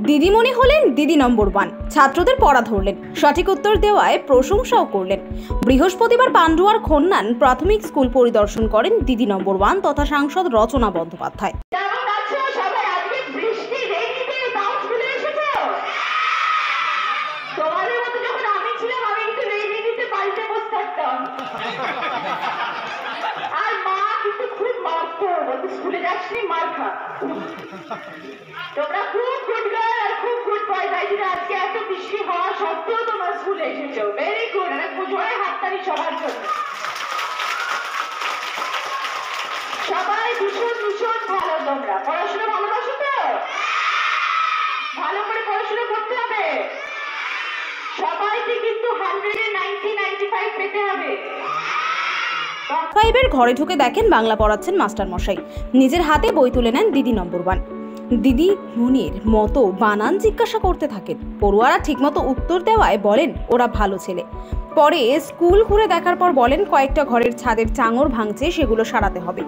দিদিমণি হলেন দিদি নম্বর 1, ছাত্রদের পড়া ধরলেন, সঠিক উত্তর দেওয়ায় প্রশংসাও করলেন। বৃহস্পতিবার পান্ডুয়ার খন্নান প্রাথমিক স্কুল পরিদর্শন করেন দিদি নম্বর 1 তথা সাংসদ রচনা বন্দ্যোপাধ্যায়। স্কুলে যাচ্ছি মার খা, তোমরা খুব গুড গার্ল আর খুব গুড বয়, তাই জন্য আজকে এত বৃষ্টি হওয়া সত্ত্বেও তোমরা স্কুলে এসেছো। ভেরি গুড, একটা পুজোয় হাততালি সবার জন্য। সবাই ভীষণ ভীষণ ভালো, তোমরা পড়াশোনা ভালোবাসো তো? ভালো করে পড়াশোনা করতে হবে সবাইকে, কিন্তু 190-95 পেতে হবে। 5-এর ঘরে ঢুকে দেখেন বাংলা পড়াচ্ছেন মাস্টার মশাই। নিজের হাতে বই তুলে নেন দিদি নম্বর 1। দিদি মনির মতো বানান জিজ্ঞাসা করতে থাকেন। পড়ুয়ারা ঠিকমতো উত্তর দেওয়ায় বলেন ওরা ভালো ছেলে। পরে স্কুল ঘুরে দেখার পর বলেন কয়েকটা ঘরের ছাদের চাঙর ভাঙছে, সেগুলো সারাতে হবে।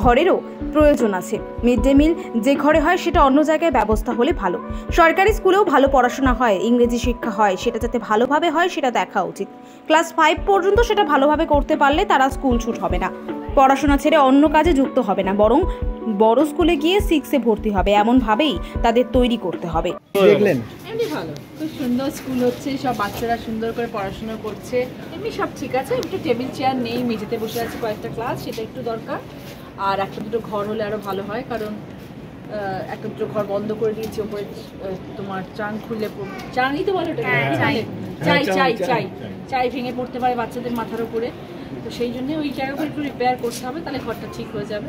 ঘরেরও প্রয়োজন আছে। মিড ডে মিল যে ঘরে হয় সেটা অন্য জায়গায় ব্যবস্থা হলে ভালো। সরকারি স্কুলেও ভালো পড়াশোনা হয়, ইংরেজি শিক্ষা হয়, সেটা যাতে ভালোভাবে হয় সেটা দেখা উচিত। ক্লাস 5 পর্যন্ত সেটা ভালোভাবে করতে পারলে তারা স্কুল ছুট হবে না, পড়াশোনা ছেড়ে অন্য কাজে যুক্ত হবে না, বরং বড় স্কুলে গিয়ে 6-এ ভর্তি হবে, এমনভাবেই তাদের তৈরি করতে হবে। দেখলেন এমনি ভালো, খুব সুন্দর স্কুল হচ্ছে, সব বাচ্চারা সুন্দর করে পড়াশোনা করছে, এমনি সব ঠিক আছে। একটু টেবিল চেয়ার নেই, মেঝেতে বসে আছে কয়েকটা ক্লাস, সেটা একটু দরকার। আর একটা দুটো ঘর হলে আরও ভালো হয়, কারণ একটা দুটো ঘর বন্ধ করে দিয়েছি। ওপরে তোমার চাং খুললে, চাংই তো বলে চাই ভেঙে পড়তে পারে বাচ্চাদের মাথার উপরে, তো সেই জন্য ওই জায়গাগুলো একটু রিপেয়ার করতে হবে, তাহলে ঘরটা ঠিক হয়ে যাবে।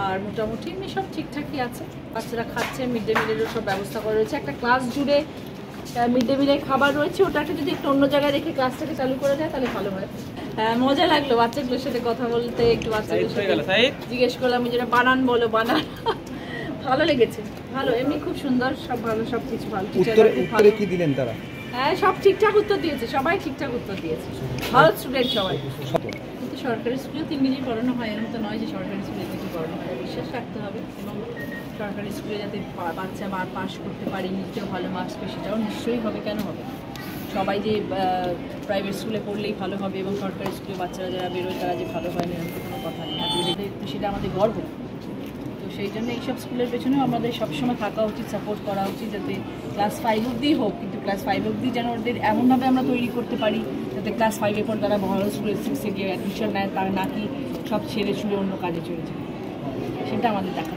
আর মোটামুটি এমনি সব ঠিকঠাকই আছে, বাচ্চারা খাচ্ছে, মিড ডে মিলেরও সব ব্যবস্থা করা রয়েছে। একটা ক্লাস জুড়ে মিড ডে মিলের খাবার রয়েছে, ওটাকে যদি একটু অন্য জায়গায় রেখে ক্লাসটাকে চালু করা যায় তাহলে ভালো হয়। মজা লাগলো বাচ্চাগুলোর সাথে কথা বলতে, একটু বাচ্চাদের সাথে জিজ্ঞেস করলাম যেটা বানান বলো, বানান ভালো লেগেছে। ভালো, এমনি খুব সুন্দর, সব ভালো, সব কিছু ভালো। উত্তরে কি দিলেন তারা? হ্যাঁ, সব ঠিকঠাক উত্তর দিয়েছে, সবাই ঠিকঠাক উত্তর দিয়েছে, ভালো স্টুডেন্ট সবাই। কিন্তু সরকারি স্কুলেও তো ইংরেজি পড়ানো হয়, এরকম তো নয় যে সরকারি স্কুলে ইংরেজি পড়ানো হয়। বিশ্বাস রাখতে হবে, এবং সরকারি স্কুলে যাতে বাচ্চা পাস করতে পারে, ইংরেজিতেও ভালো মার্কস পেয়ে, সেটাও নিশ্চয়ই হবে। কেন হবে? সবাই যে প্রাইভেট স্কুলে পড়লেই ভালো হবে এবং সরকারি স্কুলে বাচ্চারা যারা বেরোয় তারা যে ভালো হয় না, এরকম তো কোনো কথা নেই। আর সেটা আমাদের গর্ব। তো সেই জন্য এইসব স্কুলের পেছনেও আমাদের সবসময় থাকা উচিত, সাপোর্ট করা উচিত, যাতে ক্লাস 5 অবধিই হোক, কিন্তু ক্লাস 5 অবধি যেন ওদের এমনভাবে আমরা তৈরি করতে পারি যাতে ক্লাস 5-এর পর তারা ভালো স্কুলে 6-এ গিয়ে অ্যাডমিশন নেয়, তারা নাকি সব ছেড়ে ছুড়ে অন্য কাজে চলে যায়, সেটা আমাদের দেখা।